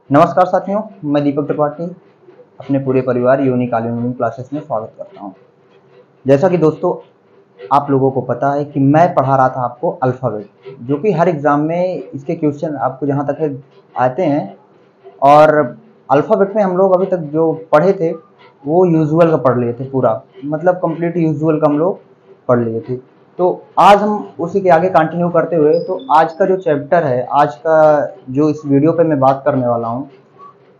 नमस्कार साथियों, मैं दीपक त्रिपाठी अपने पूरे परिवार यूनिक ऑनलाइन क्लासेस में स्वागत करता हूं। जैसा कि दोस्तों आप लोगों को पता है कि मैं पढ़ा रहा था आपको अल्फ़ाबेट, जो कि हर एग्ज़ाम में इसके क्वेश्चन आपको जहां तक है आते हैं। और अल्फ़ाबेट में हम लोग अभी तक जो पढ़े थे वो यूजुअल का पढ़ लिए थे, पूरा मतलब कंप्लीट यूजुअल का हम लोग पढ़ लिए थे। तो आज हम उसी के आगे कंटिन्यू करते हुए, तो आज का जो चैप्टर है, आज का जो इस वीडियो पे मैं बात करने वाला हूँ,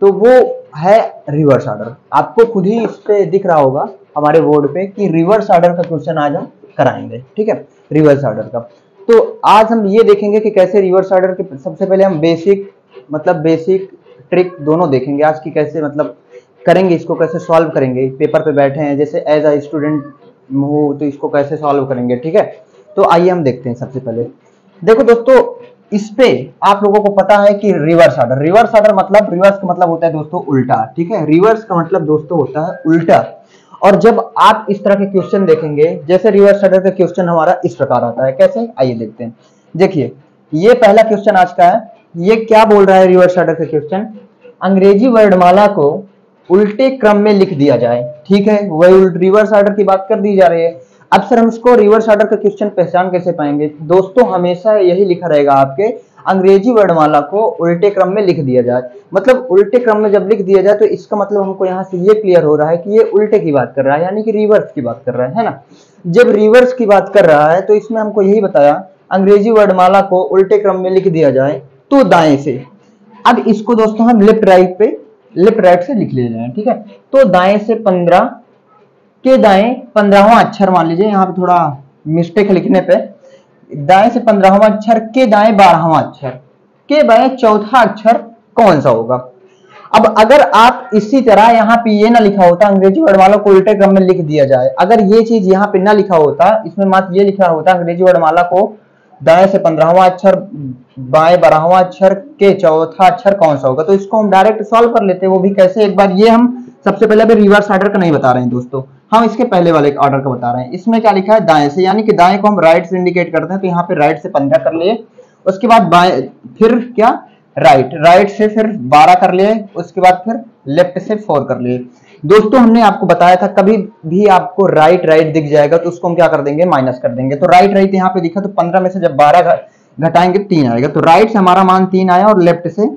तो वो है रिवर्स ऑर्डर। आपको खुद ही इस पे दिख रहा होगा हमारे बोर्ड पे कि रिवर्स ऑर्डर का क्वेश्चन आज हम कराएंगे। ठीक है, रिवर्स ऑर्डर का। तो आज हम ये देखेंगे कि कैसे रिवर्स ऑर्डर के सबसे पहले हम बेसिक ट्रिक दोनों देखेंगे आज की, कैसे मतलब करेंगे, इसको कैसे सॉल्व करेंगे। पेपर पे बैठे हैं जैसे एज अ स्टूडेंट हो तो इसको कैसे सॉल्व करेंगे। ठीक है, तो आइए हम देखते हैं। सबसे पहले देखो दोस्तों, इस पे आप लोगों को पता है कि रिवर्स ऑर्डर मतलब, रिवर्स का मतलब होता है दोस्तों उल्टा। ठीक है, रिवर्स का मतलब दोस्तों होता है उल्टा। और जब आप इस तरह के क्वेश्चन देखेंगे, जैसे रिवर्स ऑर्डर का क्वेश्चन हमारा इस प्रकार आता है, कैसे आइए देखते हैं। देखिए, ये पहला क्वेश्चन आज का है। ये क्या बोल रहा है रिवर्स ऑर्डर का क्वेश्चन? अंग्रेजी वर्णमाला को उल्टे क्रम में लिख दिया जाए। ठीक है, वही रिवर्स ऑर्डर की बात कर दी जा रही है। अब सर हम इसको रिवर्स ऑर्डर का क्वेश्चन पहचान कैसे पाएंगे? दोस्तों हमेशा यही लिखा रहेगा आपके, अंग्रेजी वर्णमाला को उल्टे क्रम में लिख दिया जाए। मतलब उल्टे क्रम में जब लिख दिया जाए तो इसका मतलब हमको यहाँ से ये क्लियर हो रहा है कि ये उल्टे की बात कर रहा है, यानी कि रिवर्स की बात कर रहा है ना। जब रिवर्स की बात कर रहा है तो इसमें हमको यही बताया, अंग्रेजी वर्णमाला को उल्टे क्रम में लिख दिया जाए तो दाएं से। अब इसको दोस्तों हम लेफ्ट राइट से लिख ले रहे हैं। ठीक है, तो दाएं से 15 के दाएं 15वां अक्षर मान लीजिए, यहाँ पे थोड़ा मिस्टेक है लिखने पे। दाएं से 15वां अक्षर के दाएं 12वां अक्षर के बाएं चौथा अक्षर कौन सा होगा? अब अगर आप इसी तरह यहाँ पे ये ना लिखा होता, अंग्रेजी वर्णमाला को उल्टे क्रम में लिख दिया जाए, अगर ये चीज यहाँ पे ना लिखा होता, इसमें मात्र ये लिखा होता अंग्रेजी वर्णमाला को दाएं से 15वां अक्षर बाएं 12वां अक्षर के चौथा अक्षर कौन सा होगा, तो इसको हम डायरेक्ट सॉल्व कर लेते हैं। वो भी कैसे, एक बार ये हम सबसे पहले अभी रिवर्स ऑर्डर का नहीं बता रहे हैं दोस्तों, हम इसके पहले वाले ऑर्डर का बता रहे हैं। इसमें क्या लिखा है? दाएं से, यानी कि दाएं को हम राइट से इंडिकेट करते हैं, तो यहाँ पे राइट से 15 कर लिए। उसके बाद बाएं, फिर क्या, राइट से फिर 12 कर लिए। उसके बाद फिर लेफ्ट से 4 कर लिए। दोस्तों हमने आपको बताया था, कभी भी आपको राइट दिख जाएगा तो उसको हम क्या कर देंगे? माइनस कर देंगे। तो राइट यहाँ पे दिखा, तो 15 में से जब 12 घटाएंगे 3 आएगा। तो राइट से हमारा मान 3 आया और लेफ्ट से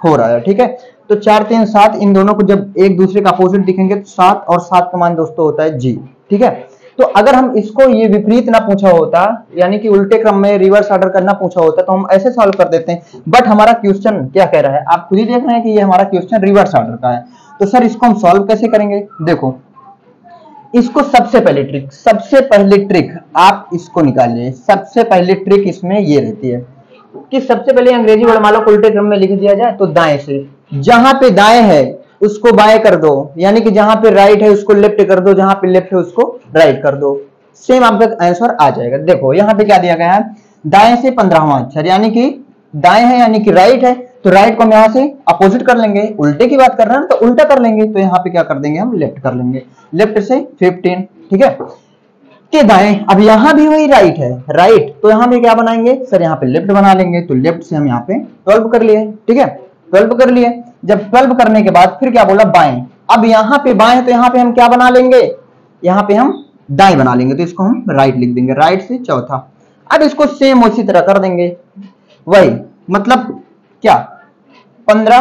4 आया। ठीक है, तो 4 3 7, इन दोनों को जब एक दूसरे का अपोजिट दिखेंगे तो 7, और 7 का मान दोस्तों होता है जी। ठीक है, तो अगर हम इसको ये विपरीत ना पूछा होता, यानी कि उल्टे क्रम में रिवर्स ऑर्डर करना पूछा होता, तो हम ऐसे सॉल्व कर देते हैं। बट हमारा क्वेश्चन क्या कह रहा है, आप खुद ही देख रहे हैं कि ये हमारा क्वेश्चन रिवर्स ऑर्डर का है। तो सर इसको हम सॉल्व कैसे करेंगे? देखो, इसको सबसे पहले ट्रिक आप इसको निकालिए। सबसे पहले ट्रिक इसमें ये रहती है कि सबसे पहले अंग्रेजी वर्णमाला को उल्टे क्रम में लिख दिया जाए तो दाएं से, जहां पे दाएं है उसको बाएं कर दो, यानी कि जहां पे राइट है उसको लेफ्ट कर दो, जहां पे लेफ्ट है उसको राइट कर दो। सेम आपका आंसर आ जाएगा। देखो यहाँ पे क्या दिया गया है, दाएं से 15वां अक्षर, यानी कि दाएं है यानी कि राइट है, तो राइट को हम यहाँ से अपोजिट कर लेंगे। उल्टे की बात कर रहे हैं तो उल्टा कर लेंगे, तो यहाँ पे क्या कर देंगे, हम लेफ्ट कर लेंगे। लेफ्ट से 15। ठीक है, के दाएं, अब यहां भी वही राइट है, राइट, तो यहां पे क्या बनाएंगे सर? यहाँ पे लेफ्ट बना लेंगे। तो लेफ्ट से हम यहाँ पे 12 कर लिए। ठीक है, 12 कर लिए। जब 12 करने के बाद फिर क्या बोला? बाएं। अब यहाँ पे बाएं है तो यहाँ पे हम क्या बना लेंगे? यहाँ पे हम दाएं बना लेंगे, तो इसको हम राइट लिख देंगे, राइट से चौथा। अब इसको सेम उसी तरह कर देंगे, वही मतलब क्या, 15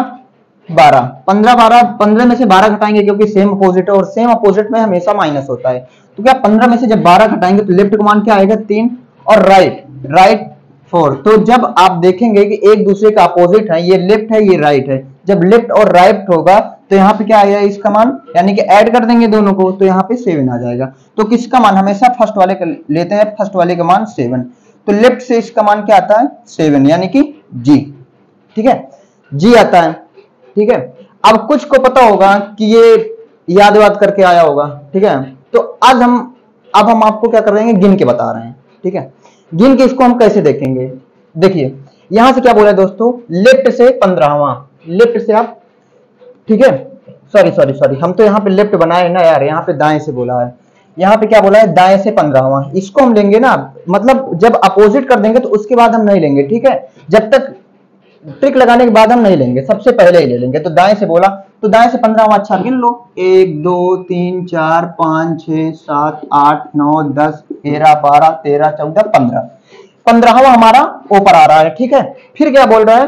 12 15 12, 15 में से 12 घटाएंगे क्योंकि सेम अपोजिट है, और सेम अपोजिट में हमेशा माइनस होता है। तो क्या 15 में से जब 12 घटाएंगे तो लेफ्ट का मान क्या आएगा? 3, और राइट 4। तो जब आप देखेंगे कि एक दूसरे का अपोजिट है, ये लेफ्ट है ये राइट है, जब लेफ्ट और राइट होगा तो यहाँ पे क्या आएगा इसका मान, यानी कि ऐड कर देंगे दोनों को, तो यहाँ पे 7 आ जाएगा। तो किसका मान हमेशा फर्स्ट वाले का लेते हैं, फर्स्ट वाले का मान 7। तो लेफ्ट से इसका मान क्या आता है? 7, यानी कि जी। ठीक है, जी आता है। ठीक है, अब कुछ को पता होगा कि ये याद करके आया होगा। ठीक है, तो अब हम आपको क्या कर रहे हैं, गिन के बता रहे हैं। ठीक है, गिन के इसको हम कैसे देखेंगे? देखिए यहां से क्या बोला है दोस्तों, लेफ्ट से 15वां, लेफ्ट से आप, ठीक है, सॉरी, हम तो यहाँ पे लेफ्ट बनाए ना यार, यहाँ पे दाएं से बोला है। यहाँ पे क्या बोला है? दाएं से 15वां। इसको हम लेंगे ना, मतलब जब अपोजिट कर देंगे तो उसके बाद हम नहीं लेंगे। ठीक है, जब तक ट्रिक लगाने के बाद हम नहीं लेंगे, सबसे पहले ही ले लेंगे। तो दाएं से बोला, तो दाएं से 15 अच्छा गिन लो, 1 2 3 4 5 6 7 8 9 10 11 12 13 14 15, 15वां हमारा ऊपर आ रहा है, ठीक है। फिर क्या बोल रहा है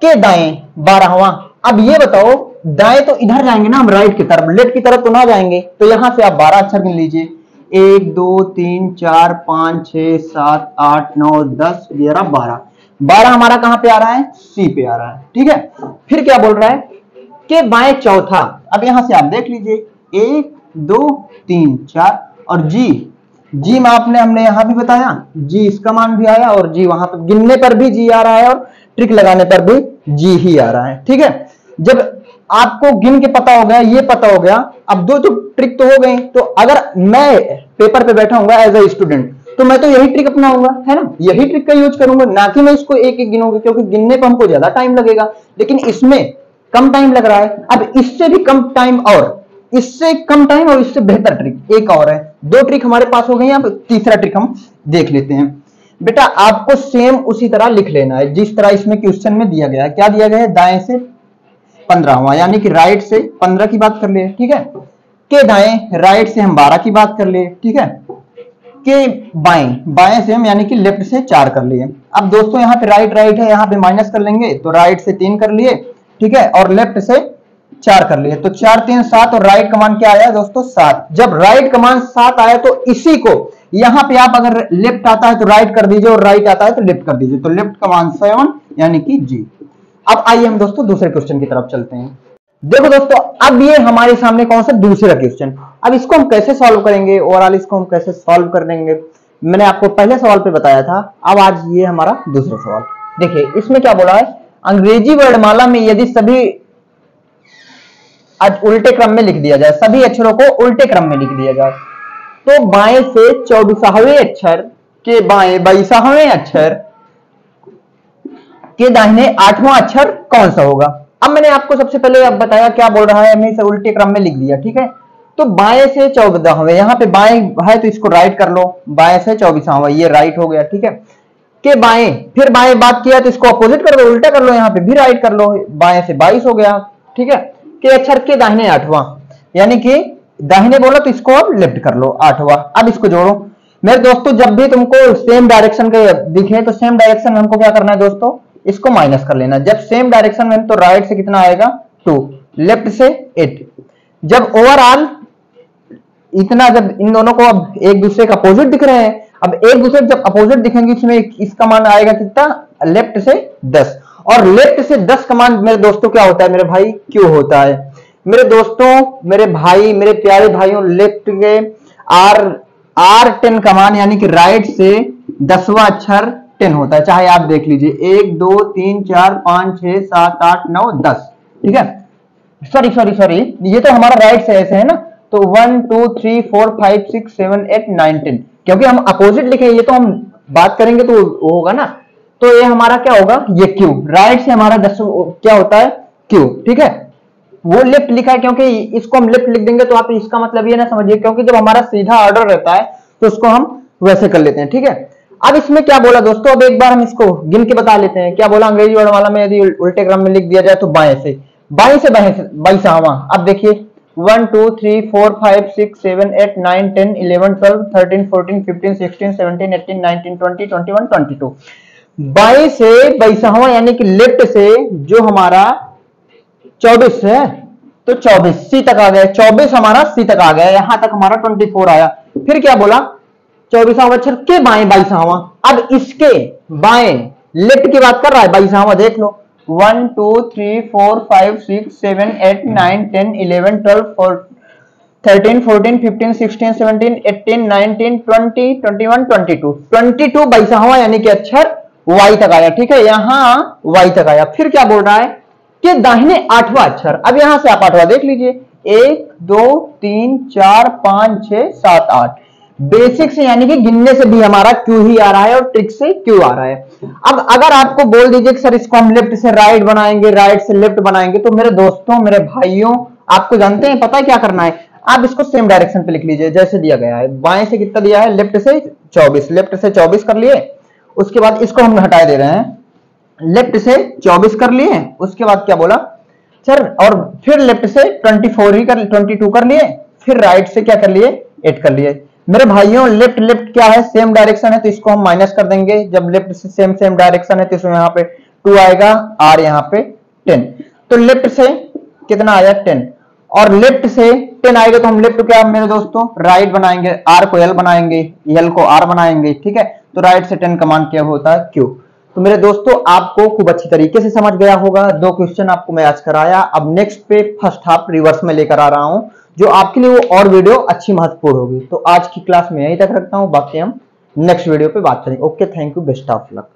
के दाएं 12वां। अब ये बताओ, दाएं तो इधर जाएंगे ना हम, राइट की तरफ, लेफ्ट की तरफ तो ना जाएंगे। तो यहां से आप 12 अक्षर गिन लीजिए, 1 2 3 4 5 6 7 8 9 10 11 12, 12 हमारा कहां पे आ रहा है, सी पे आ रहा है, ठीक है। फिर क्या बोल रहा है के बाएं चौथा। अब यहां से आप देख लीजिए 1 2 3 4 और जी में आपने हमने यहां भी बताया, जी इसका मान भी आया और जी वहां पर गिनने पर भी जी आ रहा है और ट्रिक लगाने पर भी जी ही आ रहा है, ठीक है। जब आपको गिन के पता हो गया, ये पता हो गया, अब दो तो ट्रिक तो हो गई। तो अगर मैं पेपर पे बैठा हूँ एज ए स्टूडेंट, तो मैं तो यही ट्रिक अपनाऊंगा, है ना, यही ट्रिक का यूज करूंगा, ना कि मैं इसको एक एक गिनूंगा, क्योंकि गिनने पर हमको ज्यादा टाइम लगेगा, लेकिन इसमें कम टाइम लग रहा है। अब इससे भी कम टाइम और इससे कम टाइम और इससे बेहतर ट्रिक एक और है, दो ट्रिक हमारे पास हो गई। अब तीसरा ट्रिक हम देख लेते हैं। बेटा आपको सेम उसी तरह लिख लेना है जिस तरह इसमें क्वेश्चन में दिया गया है। क्या दिया गया है, दाएं से 15वां, यानी कि राइट से 15 की बात कर ले, ठीक है। के दाएं, राइट से हम 12 की बात कर ले, ठीक है। के बाएं से हम यानी कि लेफ्ट से 4 कर लिए। अब दोस्तों यहाँ पे राइट है, यहाँ पे माइनस कर लेंगे, तो राइट से 3 कर लिए, ठीक है, और लेफ्ट से 4 कर लिए। तो 4 3 7 और राइट कमांड क्या आया दोस्तों, 7। जब राइट कमांड 7 आया तो इसी को यहां पे आप अगर लेफ्ट आता है तो राइट कर दीजिए और राइट आता है तो लेफ्ट कर दीजिए। तो लेफ्ट कमांड 7 यानी कि जी। अब आइए हम दोस्तों दूसरे क्वेश्चन की तरफ चलते हैं। देखो दोस्तों, अब ये हमारे सामने कौन सा दूसरा क्वेश्चन। अब इसको हम कैसे सॉल्व करेंगे, ओवरऑल इसको हम कैसे सॉल्व कर देंगे, मैंने आपको पहले सवाल पे बताया था। अब आज ये हमारा दूसरा सवाल देखिए, इसमें क्या बोला है, अंग्रेजी वर्णमाला में यदि सभी उल्टे क्रम में लिख दिया जाए, सभी अक्षरों को उल्टे क्रम में लिख दिया जाए, तो बाएं से 24वें अक्षर के बाएं 22वें अक्षर के दाहिने 8वां अक्षर कौन सा होगा। अब मैंने आपको सबसे पहले अब बताया क्या बोल रहा है, हमने इसे उल्टे क्रम में लिख दिया, ठीक है। तो बाएं से 14वें, यहां पे बाएं है तो इसको राइट कर लो, बाएं से 24वां, ये राइट हो गया, ठीक है। के बाएं, फिर बाएं बात किया तो इसको अपोजिट कर दो, उल्टा कर लो, यहाँ पे भी राइट कर लो, बाएं से 22 हो गया, ठीक है। के अक्षर के दाहिने 8वां, यानी कि दाहिने बोला तो इसको अब लेफ्ट कर लो 8वां। अब इसको जोड़ो मेरे दोस्तों, जब भी तुमको सेम डायरेक्शन के दिखे तो सेम डायरेक्शन में हमको क्या करना है दोस्तों, इसको माइनस कर लेना। जब सेम डायरेक्शन में तो राइट से कितना आएगा 2, लेफ्ट से 8। जब ओवरऑल इतना, जब इन दोनों को अब एक दूसरे का अपोजिट दिख रहे हैं, अब एक दूसरे जब अपोजिट दिखेंगे इसमें इसका मान आएगा कितना, लेफ्ट से 10, और लेफ्ट से 10 का मान मेरे दोस्तों क्या होता है मेरे भाई, क्यों होता है मेरे दोस्तों, मेरे भाई, मेरे प्यारे भाइयों, लेफ्ट के R10 का मान यानी कि राइट से 10वां अक्षर 10 होता है। चाहे आप देख लीजिए 1 2 3 4 5 6 7 8 9 10, ठीक है। सॉरी ये तो हमारा राइट से ऐसे है ना, तो 1 2 3 4 5 6 7 8 9 10, क्योंकि हम अपोजिट लिखे, ये तो हम बात करेंगे तो होगा ना। तो ये हमारा क्या होगा, ये क्यू, राइट से हमारा 10 क्या होता है, क्यू, ठीक है। वो लेफ्ट लिखा है क्योंकि इसको हम लेफ्ट लिख देंगे तो आप इसका मतलब ये ना समझिए, क्योंकि जब हमारा सीधा ऑर्डर रहता है तो उसको हम वैसे कर लेते हैं, ठीक है। अब इसमें क्या बोला दोस्तों, अब एक बार हम इसको गिन के बता लेते हैं। क्या बोला, अंग्रेजी वर्णमाला में यदि उल्टे क्रम में लिख दिया जाए तो बाएं से 22वां। अब देखिए 1 2 3 4 5 6 7 8 9 10 11 12 13 14 15 16 17 18 19 20 21 22, 22 से 22वां यानी कि लेफ्ट से जो हमारा 24 है तो 24 सी तक आ गया, 24 हमारा सी तक आ गया, यहां तक हमारा 24 आया। फिर क्या बोला, 24वां अक्षर के बाएं 22वां। अब इसके बाएं लेफ्ट की बात कर रहा है, 22वां देख लो, 1 2 3 4 5 6 7 8 9 10 11 12 13 14 15 16 17 18 19 20 21 22, 22 22वां यानी कि अक्षर वाई तक आया, ठीक है, यहां वाई तक आया। फिर क्या बोल रहा है कि दाहिने 8वां अक्षर। अब यहां से आप 8वां देख लीजिए, 1 2 3 4 5 6 7 8, बेसिक से यानी कि गिनने से भी हमारा क्यू ही आ रहा है और ट्रिक से क्यू आ रहा है। अब अगर आपको बोल दीजिए कि सर इसको हम लेफ्ट से राइट बनाएंगे, राइट से लेफ्ट बनाएंगे, तो मेरे दोस्तों, मेरे भाइयों, आपको जानते हैं पता है क्या करना है, आप इसको सेम डायरेक्शन पे लिख लीजिए जैसे दिया गया है। बाएं से कितना दिया है, लेफ्ट से 24, लेफ्ट से 24 कर लिए। उसके बाद इसको हम हटा दे रहे हैं, लेफ्ट से 24 कर लिए, उसके बाद क्या बोला सर, और फिर लेफ्ट से 24 ही कर 22 कर लिए, फिर राइट से क्या कर लिए 8 कर लिए। मेरे भाइयों लेफ्ट लेफ्ट क्या है, सेम डायरेक्शन है, तो इसको हम माइनस कर देंगे। जब लेफ्ट से सेम सेम डायरेक्शन है तो इसमें यहाँ पे 2 आएगा और यहाँ पे 10। तो लेफ्ट से कितना आया 10, और लेफ्ट से 10 आएगा तो हम लेफ्ट को क्या मेरे दोस्तों राइट बनाएंगे, आर को एल बनाएंगे, एल को आर बनाएंगे, ठीक है। तो राइट से 10 कमांड क्या होता है क्यू। तो मेरे दोस्तों आपको खूब अच्छी तरीके से समझ गया होगा, 2 क्वेश्चन आपको मैं आज कराया। अब नेक्स्ट पे फर्स्ट हाफ रिवर्स में लेकर आ रहा हूं, जो आपके लिए वो और वीडियो अच्छी महत्वपूर्ण होगी। तो आज की क्लास में यहीं तक रखता हूं, बाकी हम नेक्स्ट वीडियो पे बात करेंगे। Okay, thank you, best of luck.